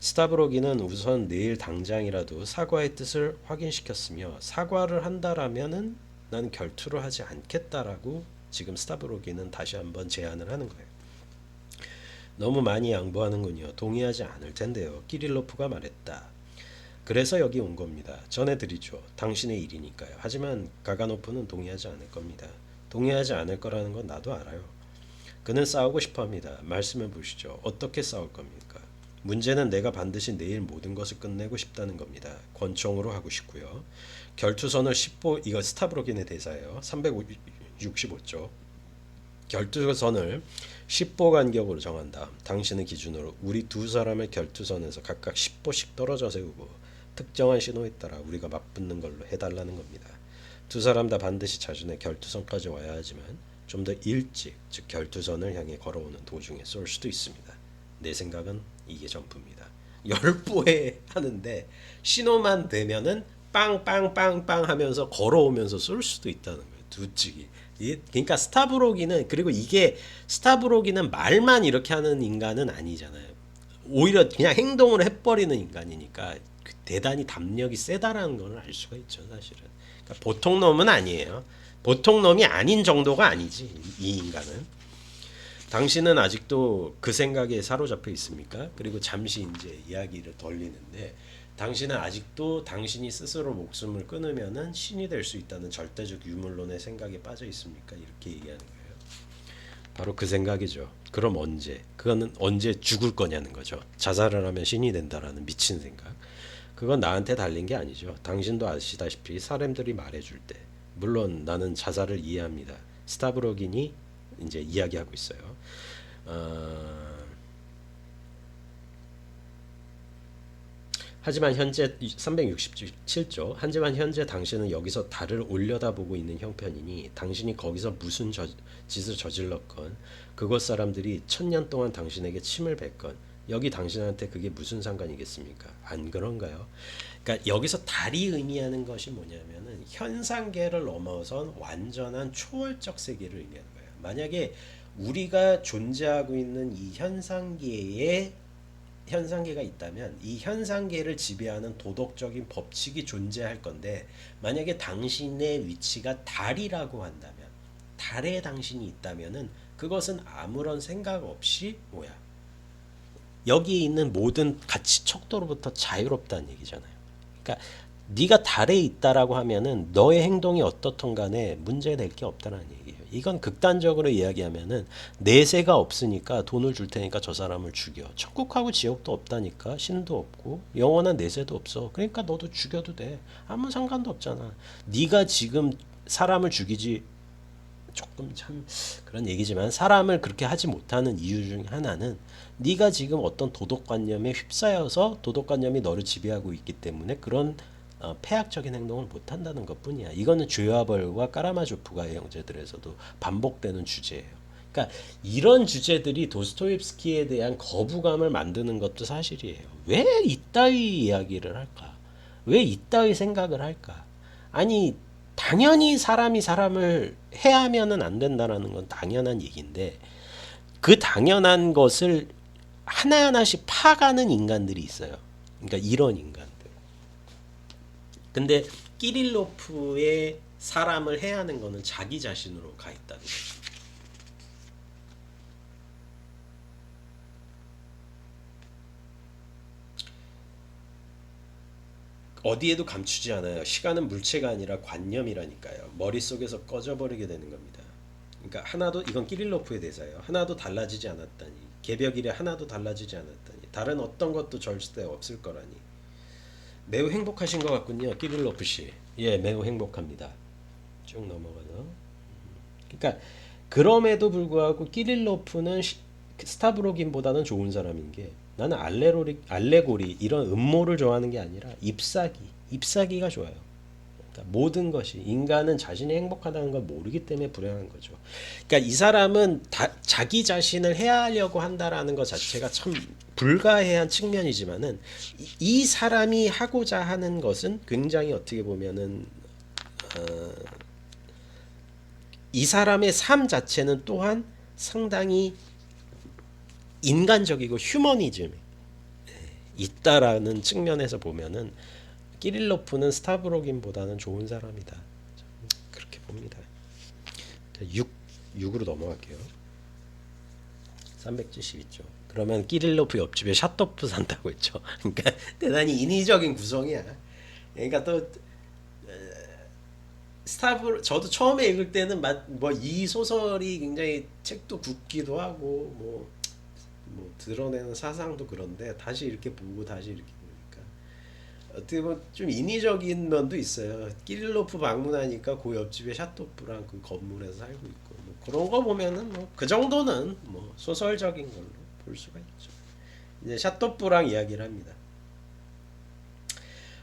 스타브로기는 우선 내일 당장이라도 사과의 뜻을 확인시켰으며 사과를 한다라면은 난 결투를 하지 않겠다라고 지금 스타브로기는 다시 한번 제안을 하는 거예요. 너무 많이 양보하는군요. 동의하지 않을 텐데요. 끼릴로프가 말했다. 그래서 여기 온 겁니다. 전해드리죠. 당신의 일이니까요. 하지만 가가노프는 동의하지 않을 겁니다. 동의하지 않을 거라는 건 나도 알아요. 그는 싸우고 싶어합니다. 말씀해 보시죠. 어떻게 싸울 겁니까? 문제는 내가 반드시 내일 모든 것을 끝내고 싶다는 겁니다. 권총으로 하고 싶고요. 결투선을 10보 이거 스타브로긴의 대사예요. 365조. 결투선을 10보 간격으로 정한 다음 당신의 기준으로 우리 두 사람의 결투선에서 각각 10보씩 떨어져 세우고 특정한 신호에 따라 우리가 맞붙는 걸로 해달라는 겁니다. 두 사람 다 반드시 자신의 결투선까지 와야 하지만 좀 더 일찍 즉 결투선을 향해 걸어오는 도중에 쏠 수도 있습니다. 내 생각은 이게 전부입니다. 10보에 하는데 신호만 되면은 빵빵빵빵 하면서 걸어오면서 쏠 수도 있다는 거예요. 두 측이. 그러니까 스타브로기는 그리고 이게 스타브로기는 말만 이렇게 하는 인간은 아니잖아요. 오히려 그냥 행동을 해버리는 인간이니까 대단히 담력이 세다라는 걸 알 수가 있죠, 사실은. 그러니까 보통 놈은 아니에요. 보통 놈이 아닌 정도가 아니지, 이 인간은. 당신은 아직도 그 생각에 사로잡혀 있습니까? 그리고 잠시 이제 이야기를 돌리는데, 당신은 아직도 당신이 스스로 목숨을 끊으면은 신이 될 수 있다는 절대적 유물론의 생각에 빠져 있습니까? 이렇게 얘기하는 거예요. 바로 그 생각이죠. 그럼 언제? 그거는 언제 죽을 거냐는 거죠. 자살을 하면 신이 된다라는 미친 생각. 그건 나한테 달린 게 아니죠. 당신도 아시다시피 사람들이 말해줄 때, 물론 나는 자살을 이해합니다. 스타브로긴이 이제 이야기하고 있어요. 어, 하지만 현재 367조. 하지만 현재 당신은 여기서 달을 올려다보고 있는 형편이니 당신이 거기서 무슨 짓을 저질렀건 그곳 사람들이 1000년 동안 당신에게 침을 뱉건 여기 당신한테 그게 무슨 상관이겠습니까? 안 그런가요? 그러니까 여기서 달이 의미하는 것이 뭐냐면은 현상계를 넘어선 완전한 초월적 세계를 의미하는 거예요. 만약에 우리가 존재하고 있는 이 현상계가 있다면 이 현상계를 지배하는 도덕적인 법칙이 존재할 건데, 만약에 당신의 위치가 달이라고 한다면, 달에 당신이 있다면은 그것은 아무런 생각 없이 뭐야, 여기 있는 모든 가치 척도로부터 자유롭다는 얘기잖아요. 그러니까 네가 달에 있다라고 하면은 너의 행동이 어떻든 간에 문제될 게 없다는 얘기예요. 이건 극단적으로 이야기하면은 내세가 없으니까 돈을 줄 테니까 저 사람을 죽여. 천국하고 지옥도 없다니까, 신도 없고 영원한 내세도 없어. 그러니까 너도 죽여도 돼. 아무 상관도 없잖아. 네가 지금 사람을 죽이지, 조금 참 그런 얘기지만 사람을 그렇게 하지 못하는 이유 중에 하나는 네가 지금 어떤 도덕관념에 휩싸여서 도덕관념이 너를 지배하고 있기 때문에 그런 폐악적인 행동을 못한다는 것뿐이야. 이거는 죄와 벌과 까라마조프가의 형제들에서도 반복되는 주제예요. 그러니까 이런 주제들이 도스토옙스키에 대한 거부감을 만드는 것도 사실이에요. 왜 이따위 이야기를 할까? 왜 이따위 생각을 할까? 아니, 당연히 사람이 사람을 해하면은 안 된다라는 건 당연한 얘기인데, 그 당연한 것을 하나하나씩 파가는 인간들이 있어요. 그러니까 이런 인간들. 근데 끼릴로프의 사람을 해하는 거는 자기 자신으로 가 있다는 거죠. 어디에도 감추지 않아요. 시간은 물체가 아니라 관념이라니까요. 머릿속에서 꺼져버리게 되는 겁니다. 그러니까 하나도, 이건 끼릴로프의 대사예요. 하나도 달라지지 않았다니. 개벽일에 하나도 달라지지 않았다니. 다른 어떤 것도 절대 없을 거라니. 매우 행복하신 것 같군요, 끼릴로프 씨. 예, 매우 행복합니다. 쭉 넘어가서. 그러니까 그럼에도 불구하고 끼릴로프는 스타브로긴보다는 좋은 사람인 게, 나는 알레고리 이런 음모를 좋아하는 게 아니라 ip사기가 좋아요. 그러니까 모든 것이, 인간은 자신이 행복하다는 걸 모르기 때문에 불행한 거죠. 그러니까 이 사람은 자기 자신을 해하려고 한다라는 것 자체가 참 불가해한 측면이지만은 이 사람이 하고자 하는 것은 굉장히 어떻게 보면은 이 사람의 삶 자체는 또한 상당히 인간적이고 휴머니즘이 있다라는 측면에서 보면은 끼릴로프는 스타브로긴보다는 좋은 사람이다. 그렇게 봅니다. 6으로 넘어갈게요. 372조. 그러면 끼릴로프 옆집에 샤토프 산다고 했죠. 그러니까 대단히 인위적인 구성이야. 그러니까 또 저도 처음에 읽을 때는 뭐 이 소설이 굉장히 책도 굵기도 하고 뭐 드러내는 사상도 그런데, 다시 이렇게 보고 다시 이렇게 보니까 어떻게 보면 좀 인위적인 면도 있어요. 끼릴로프 방문하니까 그 옆집에 샤토프랑 그 건물에서 살고 있고, 뭐 그런 거 보면은 뭐 그 정도는 뭐 소설적인 걸로 볼 수가 있죠. 이제 샤토프랑 이야기를 합니다.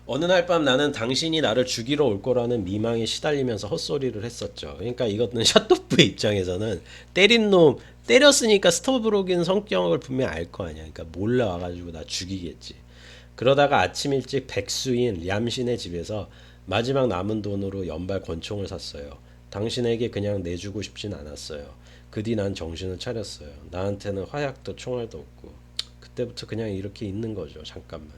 어느 날 밤 나는 당신이 나를 죽이러 올 거라는 미망에 시달리면서 헛소리를 했었죠. 그러니까 이것은 샤토프의 입장에서는 때린 놈 때렸으니까 스토브로긴 성격을 분명 알 거 아니야. 그러니까 몰래 와가지고 나 죽이겠지. 그러다가 아침 일찍 백수인 냠신의 집에서 마지막 남은 돈으로 연발 권총을 샀어요. 당신에게 그냥 내주고 싶진 않았어요. 그 뒤 난 정신을 차렸어요. 나한테는 화약도 총알도 없고. 그때부터 그냥 이렇게 있는 거죠. 잠깐만.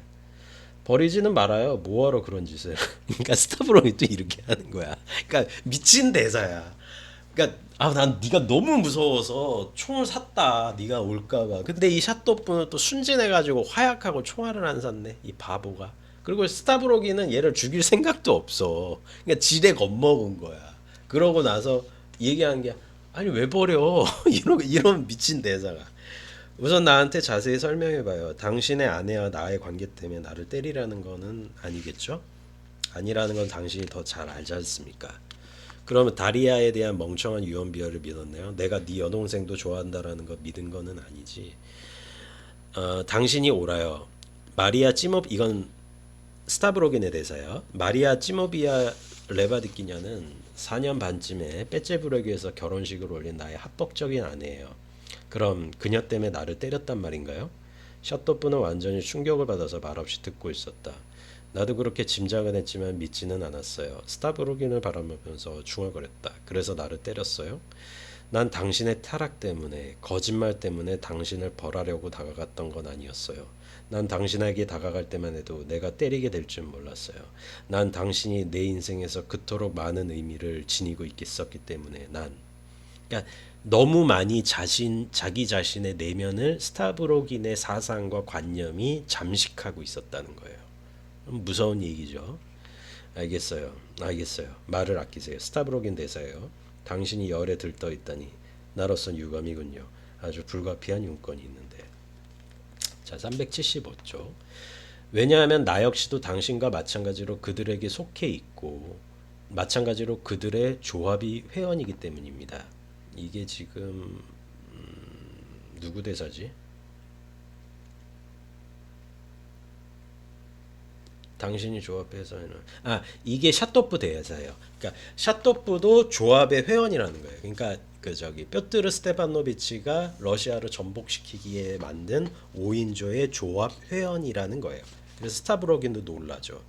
버리지는 말아요. 뭐하러 그런 짓을. 그러니까 스타브롱이 또 이렇게 하는 거야. 그러니까 미친 대사야. 그러니까 난 네가 너무 무서워서 총을 샀다. 네가 올까봐. 근데 이 샷도프는 또 순진해가지고 화약하고 총알을 안 샀네. 이 바보가. 그리고 스타브로기는 얘를 죽일 생각도 없어. 그러니까 지레 겁먹은 거야. 그러고 나서 얘기한 게 아니 왜 버려? 이런 미친 대사가. 우선 나한테 자세히 설명해봐요. 당신의 아내와 나의 관계 때문에 나를 때리라는 거는 아니겠죠? 아니라는 건 당신이 더 잘 알지 않습니까? 그러면 다리아에 대한 멍청한 유언비어를 믿었네요. 내가 네 여동생도 좋아한다라는 거 믿은 거는 아니지. 당신이 옳아요. 마리아 찌몹 이건 스타브로긴의 대사요. 마리아 찌모비아 레바드키냐는 4년 반쯤에 빼째부르기에서 결혼식을 올린 나의 합법적인 아내예요. 그럼 그녀 때문에 나를 때렸단 말인가요? 샷도프는 완전히 충격을 받아서 말없이 듣고 있었다. 나도 그렇게 짐작은 했지만 믿지는 않았어요. 스타브로긴을 바라보면서 중얼거렸다. 그래서 나를 때렸어요? 난 당신의 타락 때문에, 거짓말 때문에 당신을 벌하려고 다가갔던 건 아니었어요. 난 당신에게 다가갈 때만 해도 내가 때리게 될 줄 몰랐어요. 난 당신이 내 인생에서 그토록 많은 의미를 지니고 있겠었기 때문에 그러니까 너무 많이 자기 자신의 내면을 스타브로긴의 사상과 관념이 잠식하고 있었다는 거예요. 무서운 얘기죠. 알겠어요. 말을 아끼세요. 스타브로긴 대사예요. 당신이 열에 들떠 있다니 나로선 유감이군요. 아주 불가피한 윤건이 있는데. 자, 375쪽. 왜냐하면 나 역시도 당신과 마찬가지로 그들에게 속해 있고 마찬가지로 그들의 조합이 회원이기 때문입니다. 이게 지금 누구 대사지? 당신이 조합해서는 이게 샷도프 대사예요. 그러니까 샷도프도 조합의 회원이라는 거예요. 그러니까 그 저기 뾰트르 스테파노비치가 러시아를 전복시키기에 만든 5인조의 조합 회원이라는 거예요. 그래서 스타브로긴도 놀라죠.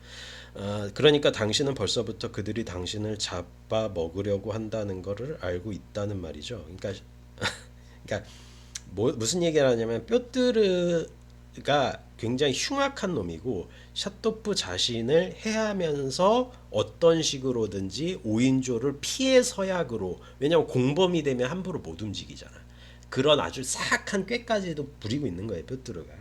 그러니까 당신은 벌써부터 그들이 당신을 잡아먹으려고 한다는 것을 알고 있다는 말이죠. 그러니까 무슨 얘기를 하냐면 뾰트르가 굉장히 흉악한 놈이고 샤토프 자신을 해하면서 어떤 식으로든지 5인조를 피해 서약으로 왜냐면 공범이 되면 함부로 못 움직이잖아. 그런 아주 사악한 꾀까지도 부리고 있는 거예요. 뾰트르가.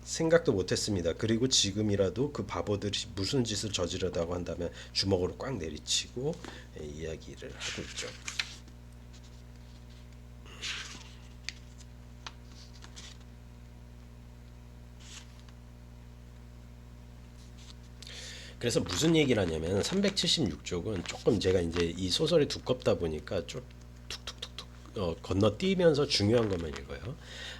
생각도 못했습니다. 그리고 지금이라도 그 바보들이 무슨 짓을 저지르다고 한다면 주먹으로 꽉 내리치고 이야기를 하고 있죠. 그래서 무슨 얘기를 하냐면 376쪽은 조금 제가 이제 이 소설이 두껍다 보니까 좀 툭툭툭툭 건너뛰면서 중요한 것만 읽어요.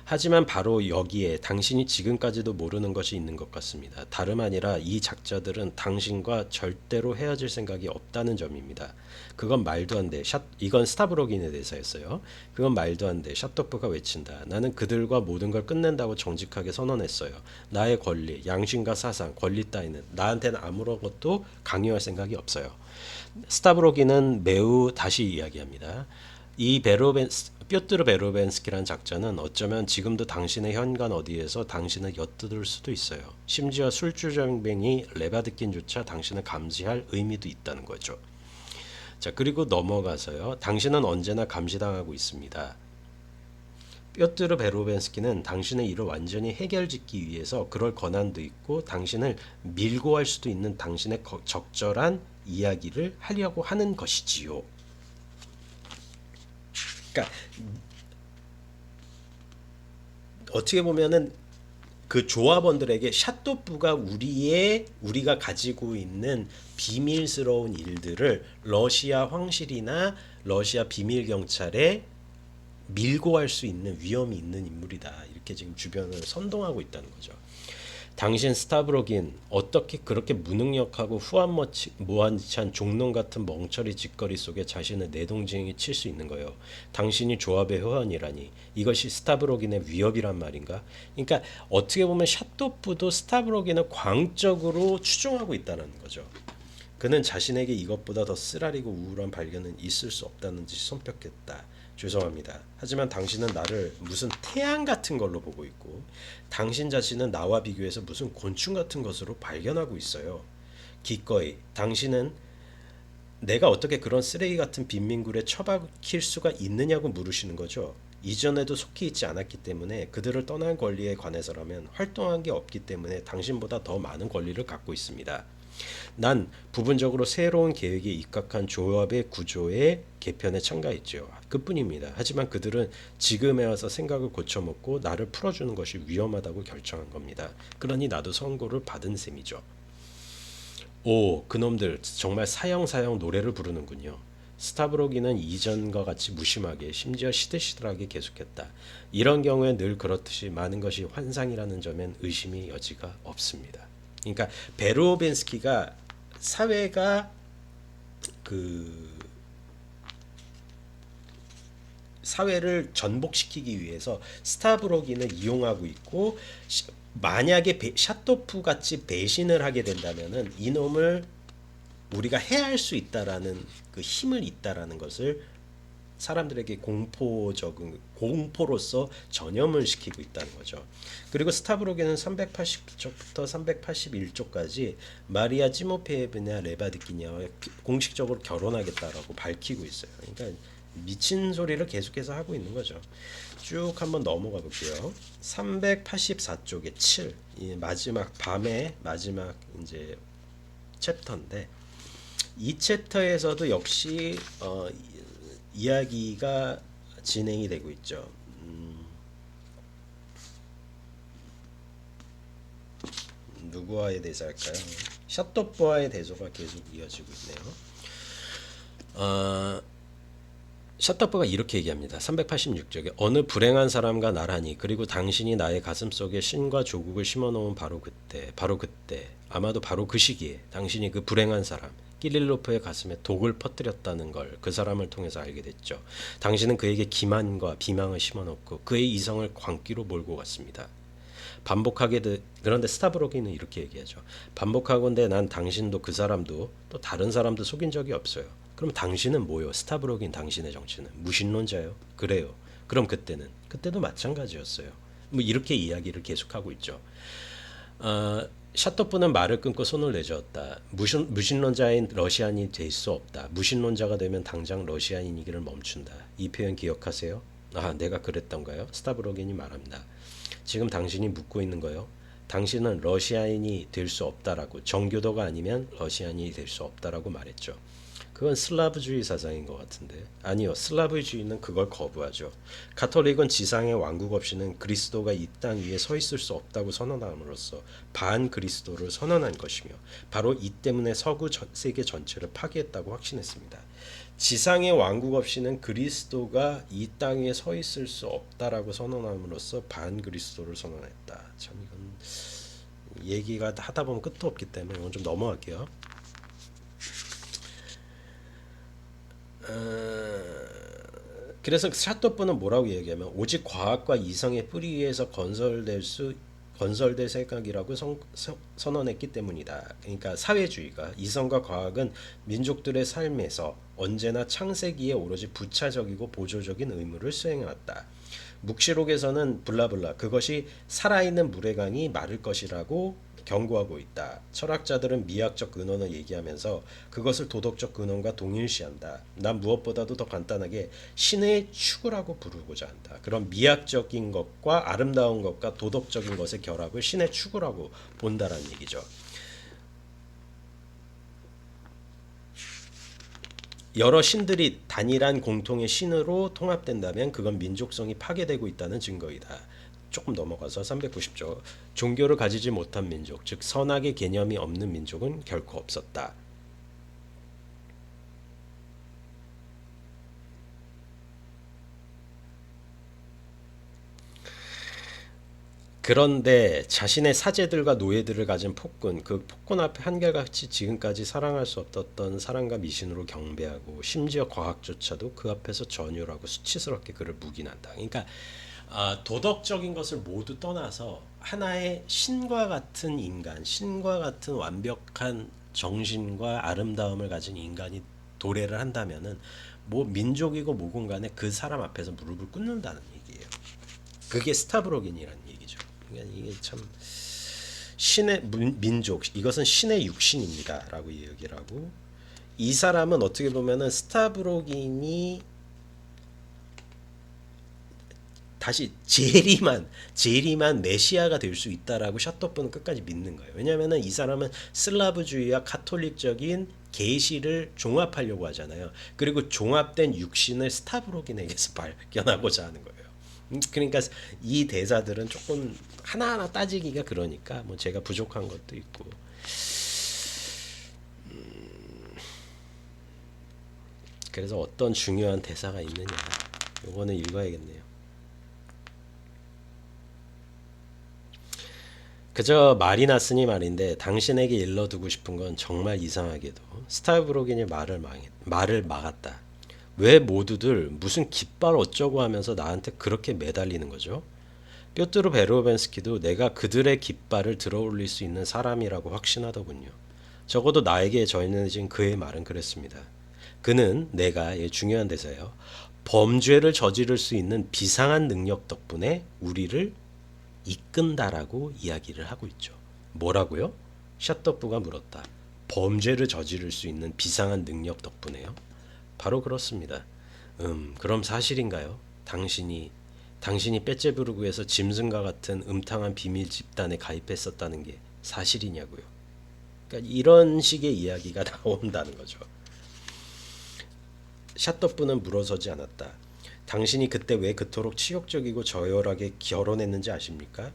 하지만 바로 여기에 당신이 지금까지도 모르는 것이 있는 것 같습니다. 다름 아니라 이 작자들은 당신과 절대로 헤어질 생각이 없다는 점입니다. 그건 말도 안 돼. 이건 스타브로긴에 대해서였어요. 그건 말도 안 돼. 샤토프가 외친다. 나는 그들과 모든 걸 끝낸다고 정직하게 선언했어요. 나의 권리, 양심과 사상, 권리 따위는 나한테는 아무런 것도 강요할 생각이 없어요. 스타브로긴은 매우 다시 이야기합니다. 이 뾰트르 베로벤스키라는 작자는 어쩌면 지금도 당신의 현관 어디에서 당신을 엿들을 수도 있어요. 심지어 술주정뱅이 레바드킨조차 당신을 감시할 의미도 있다는 거죠. 자, 그리고 넘어가서요. 당신은 언제나 감시당하고 있습니다. 뾰트르 베로벤스키는 당신의 일을 완전히 해결짓기 위해서 그럴 권한도 있고 당신을 밀고 할 수도 있는 당신의 적절한 이야기를 하려고 하는 것이지요. 그러니까 어떻게 보면은 그 조합원들에게 샤토프가 우리가 가지고 있는 비밀스러운 일들을 러시아 황실이나 러시아 비밀 경찰에 밀고 할 수 있는 위험이 있는 인물이다. 이렇게 지금 주변을 선동하고 있다는 거죠. 당신 스타브로긴 어떻게 그렇게 무능력하고 후한무치한 종놈 같은 멍청이 짓거리 속에 자신을 내동쟁이 칠 수 있는 거예요. 당신이 조합의 회원이라니 이것이 스타브로긴의 위협이란 말인가? 그러니까 어떻게 보면 샤토프도 스타브로긴을 광적으로 추종하고 있다는 거죠. 그는 자신에게 이것보다 더 쓰라리고 우울한 발견은 있을 수 없다는 듯이 손뼉했다. 죄송합니다. 하지만 당신은 나를 무슨 태양 같은 걸로 보고 있고 당신 자신은 나와 비교해서 무슨 곤충 같은 것으로 발견하고 있어요. 기꺼이 당신은 내가 어떻게 그런 쓰레기 같은 빈민굴에 처박힐 수가 있느냐고 물으시는 거죠. 이전에도 속히 있지 않았기 때문에 그들을 떠난 권리에 관해서라면 활동한 게 없기 때문에 당신보다 더 많은 권리를 갖고 있습니다. 난 부분적으로 새로운 계획에 입각한 조합의 구조의 개편에 참가했죠. 그뿐입니다. 하지만 그들은 지금에 와서 생각을 고쳐먹고 나를 풀어주는 것이 위험하다고 결정한 겁니다. 그러니 나도 선고를 받은 셈이죠. 오, 그놈들 정말 사형사형 노래를 부르는군요. 스타브로기는 이전과 같이 무심하게 심지어 시들시들하게 계속했다. 이런 경우에 늘 그렇듯이 많은 것이 환상이라는 점엔 의심의 여지가 없습니다. 그러니까 베로벤스키가 사회가 그 사회를 전복시키기 위해서 스타브로기는 이용하고 있고 만약에 샤토프 같이 배신을 하게 된다면은 이놈을 우리가 해할 수 있다라는 그 힘을 있다라는 것을 사람들에게 공포로서 전염을 시키고 있다는 거죠. 그리고 스타브로게는 380쪽부터 381쪽까지 마리아 찌모페예브냐 레바드키냐와 공식적으로 결혼하겠다라고 밝히고 있어요. 그러니까 미친 소리를 계속해서 하고 있는 거죠. 쭉 한번 넘어가 볼게요. 384쪽에 7, 이 마지막 밤의 마지막 이제 챕터인데 이 챕터에서도 역시 이야기가 진행이 되고 있죠. 누구와의 대사일까요? 샤토프와의 대소가 계속 이어지고 있네요. 샤토프가 이렇게 얘기합니다. 386쪽에 어느 불행한 사람과 나란히 그리고 당신이 나의 가슴속에 신과 조국을 심어놓은 바로 그때 아마도 바로 그 시기에 당신이 그 불행한 사람 끼릴로프의 가슴에 독을 퍼뜨렸다는 걸 그 사람을 통해서 알게 됐죠. 당신은 그에게 기만과 비망을 심어놓고 그의 이성을 광기로 몰고 갔습니다. 그런데 스타브로기는 이렇게 얘기하죠. 반복하건대 난 당신도 그 사람도 또 다른 사람도 속인 적이 없어요. 그럼 당신은 뭐요? 스타브로긴 당신의 정치는 무신론자요? 그래요. 그럼 그때도 마찬가지였어요. 뭐 이렇게 이야기를 계속하고 있죠. 샤토프는 말을 끊고 손을 내저었다. 무신론자인 러시아인이 될 수 없다. 무신론자가 되면 당장 러시아인이기를 멈춘다. 이 표현 기억하세요? 내가 그랬던가요? 스타브로긴이 말합니다. 지금 당신이 묻고 있는 거요. 당신은 러시아인이 될 수 없다라고 정교도가 아니면 러시아인이 될 수 없다라고 말했죠. 그건 슬라브주의 사상인 것 같은데 아니요. 슬라브주의는 그걸 거부하죠. 가톨릭은 지상의 왕국 없이는 그리스도가 이 땅 위에 서 있을 수 없다고 선언함으로써 반그리스도를 선언한 것이며 바로 이 때문에 서구 세계 전체를 파괴했다고 확신했습니다. 지상의 왕국 없이는 그리스도가 이 땅 위에 서 있을 수 없다라고 선언함으로써 반그리스도를 선언했다. 참 이건 얘기가 하다 보면 끝도 없기 때문에 이건 좀 넘어갈게요. 그래서 샤토프는 뭐라고 얘기하면 오직 과학과 이성의 뿌리 위에서 건설될 생각이라고 선언했기 때문이다. 그러니까 사회주의가 이성과 과학은 민족들의 삶에서 언제나 창세기에 오로지 부차적이고 보조적인 의무를 수행해왔다. 묵시록에서는 블라블라 그것이 살아있는 물의 강이 마를 것이라고 경고하고 있다. 철학자들은 미학적 근원을 얘기하면서 그것을 도덕적 근원과 동일시한다. 난 무엇보다도 더 간단하게 신의 축이라고 부르고자 한다. 그런 미학적인 것과 아름다운 것과 도덕적인 것의 결합을 신의 축이라고 본다라는 얘기죠. 여러 신들이 단일한 공통의 신으로 통합된다면 그건 민족성이 파괴되고 있다는 증거이다. 조금 넘어가서 390조. 종교를 가지지 못한 민족, 즉 선악의 개념이 없는 민족은 결코 없었다. 그런데 자신의 사제들과 노예들을 가진 폭군, 그 폭군 앞에 한결같이 지금까지 사랑할 수 없었던 사랑과 미신으로 경배하고 심지어 과학조차도 그 앞에서 전율하고 수치스럽게 그를 묵인한다. 그러니까 도덕적인 것을 모두 떠나서 하나의 신과 같은 인간, 신과 같은 완벽한 정신과 아름다움을 가진 인간이 도래를 한다면은 뭐 민족이고 뭐건 간에 그 사람 앞에서 무릎을 꿇는다는 얘기예요. 그게 스타브로긴이라는 얘기죠. 그러니까 이게 참 신의 민족, 이것은 신의 육신입니다라고 얘기를 하고, 이 사람은 어떻게 보면은 스타브로긴이 다시 제리만 메시아가 될 수 있다라고 샤토프는 끝까지 믿는 거예요. 왜냐하면은 이 사람은 슬라브주의와 카톨릭적인 계시를 종합하려고 하잖아요. 그리고 종합된 육신을 스타브로긴에게서 발견하고자 하는 거예요. 그러니까 이 대사들은 조금 하나하나 따지기가 그러니까 뭐 제가 부족한 것도 있고. 그래서 어떤 중요한 대사가 있느냐, 요거는 읽어야겠네요. 그저 말이 났으니 말인데 당신에게 일러두고 싶은 건 정말 이상하게도 스타브로긴이 말을 막았다. 왜 모두들 무슨 깃발 어쩌고 하면서 나한테 그렇게 매달리는 거죠? 뾰트르 베로벤스키도 내가 그들의 깃발을 들어올릴 수 있는 사람이라고 확신하더군요. 적어도 나에게 전해진 그의 말은 그랬습니다. 그는 내가, 중요한 대사예요, 범죄를 저지를 수 있는 비상한 능력 덕분에 우리를 이끈다라고 이야기를 하고 있죠. 뭐라고요? 샤토프가 물었다. 범죄를 저지를 수 있는 비상한 능력 덕분에요? 바로 그렇습니다. 그럼 사실인가요? 당신이 빼째부르크에서 짐승과 같은 음탕한 비밀 집단에 가입했었다는 게 사실이냐고요. 그러니까 이런 식의 이야기가 나온다는 거죠. 샤토프는 물어서지 않았다. 당신이 그때 왜 그토록 치욕적이고 저열하게 결혼했는지 아십니까?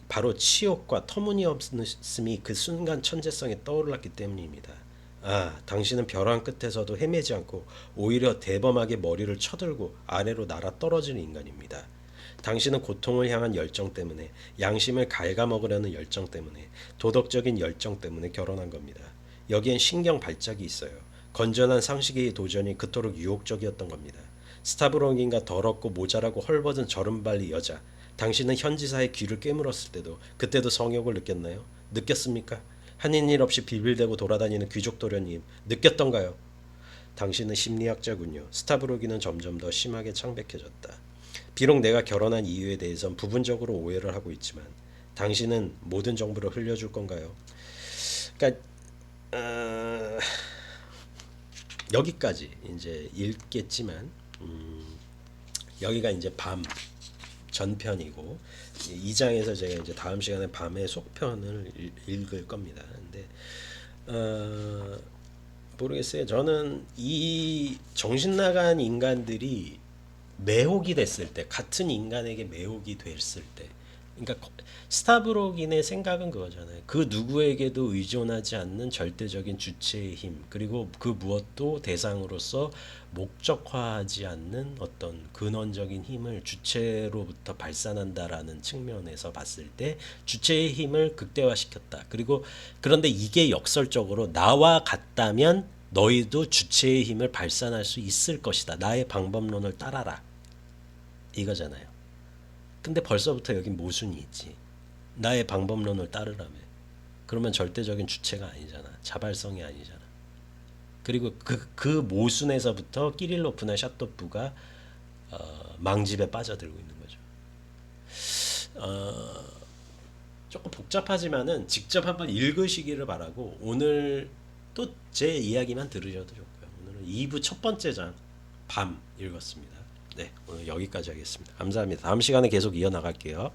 바로 치욕과 터무니없음이 그 순간 천재성에 떠올랐기 때문입니다. 아, 당신은 벼랑 끝에서도 헤매지 않고 오히려 대범하게 머리를 쳐들고 아래로 날아 떨어지는 인간입니다. 당신은 고통을 향한 열정 때문에, 양심을 갉아먹으려는 열정 때문에, 도덕적인 열정 때문에 결혼한 겁니다. 여기엔 신경 발작이 있어요. 건전한 상식의 도전이 그토록 유혹적이었던 겁니다. 스타브로긴과 더럽고 모자라고 헐벗은 저른발리 여자, 당신은 현지사의 귀를 깨물었을 때도 그때도 성욕을 느꼈나요? 느꼈습니까? 하는 일 없이 빌빌대고 돌아다니는 귀족 도련님, 느꼈던가요? 당신은 심리학자군요. 스타브로긴은 점점 더 심하게 창백해졌다. 비록 내가 결혼한 이유에 대해선 부분적으로 오해를 하고 있지만 당신은 모든 정보를 흘려줄 건가요? 그러니까 여기까지 이제 읽겠지만, 여기가 이제 밤 전편이고 2장에서 제가 이제 다음 시간에 밤의 속편을 읽을 겁니다. 근데 모르겠어요. 저는 이 정신 나간 인간들이 매혹이 됐을 때, 같은 인간에게 매혹이 됐을 때, 그러니까 스타브로긴의 생각은 그거잖아요. 그 누구에게도 의존하지 않는 절대적인 주체의 힘, 그리고 그 무엇도 대상으로서 목적화하지 않는 어떤 근원적인 힘을 주체로부터 발산한다라는 측면에서 봤을 때 주체의 힘을 극대화시켰다. 그리고 그런데 이게 역설적으로 나와 같다면 너희도 주체의 힘을 발산할 수 있을 것이다. 나의 방법론을 따라라. 이거잖아요. 근데 벌써부터 여기 모순이 있지. 나의 방법론을 따르라며. 그러면 절대적인 주체가 아니잖아. 자발성이 아니잖아. 그리고 그 모순에서부터 끼릴로프나 샤토프가 망집에 빠져들고 있는 거죠. 조금 복잡하지만은 직접 한번 읽으시기를 바라고, 오늘 또 제 이야기만 들으셔도 좋고요. 오늘은 2부 첫 번째 장 밤 읽었습니다. 네, 오늘 여기까지 하겠습니다. 감사합니다. 다음 시간에 계속 이어나갈게요.